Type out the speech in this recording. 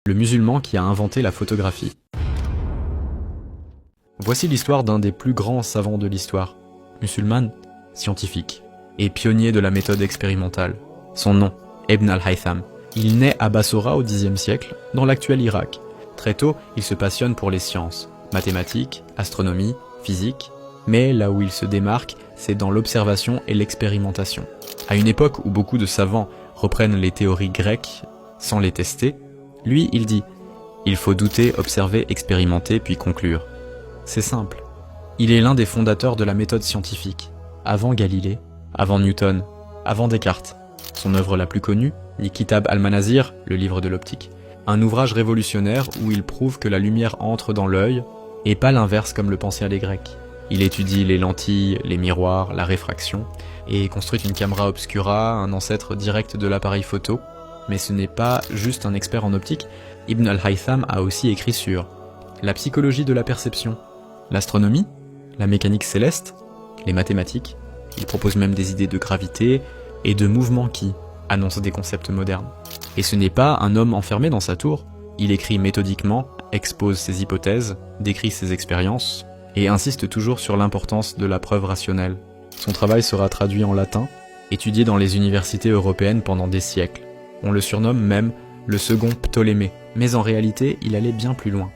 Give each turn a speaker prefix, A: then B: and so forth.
A: le musulman qui a inventé la photographie. Voici l'histoire d'un des plus grands savants de l'histoire, musulman, scientifique, et pionnier de la méthode expérimentale. Son nom, Ibn al-Haytham. Il naît à Bassora au Xe siècle, dans l'actuel Irak. Très tôt, il se passionne pour les sciences, mathématiques, astronomie, physique, mais là où il se démarque, c'est dans l'observation et l'expérimentation. À une époque où beaucoup de savants reprennent les théories grecques sans les tester, lui, il dit « Il faut douter, observer, expérimenter, puis conclure ». C'est simple. Il est l'un des fondateurs de la méthode scientifique, avant Galilée, avant Newton, avant Descartes. Son œuvre la plus connue, Kitab al-Manazir, le livre de l'optique, un ouvrage révolutionnaire où il prouve que la lumière entre dans l'œil, et pas l'inverse comme le pensaient les Grecs. Il étudie les lentilles, les miroirs, la réfraction, et construit une camera obscura, un ancêtre direct de l'appareil photo. Mais ce n'est pas juste un expert en optique, Ibn al-Haytham a aussi écrit sur la psychologie de la perception, l'astronomie, la mécanique céleste, les mathématiques. Il propose même des idées de gravité et de mouvement qui annoncent des concepts modernes. Et ce n'est pas un homme enfermé dans sa tour. Il écrit méthodiquement, expose ses hypothèses, décrit ses expériences, et insiste toujours sur l'importance de la preuve rationnelle. Son travail sera traduit en latin, étudié dans les universités européennes pendant des siècles. On le surnomme même le second Ptolémée, mais en réalité, il allait bien plus loin.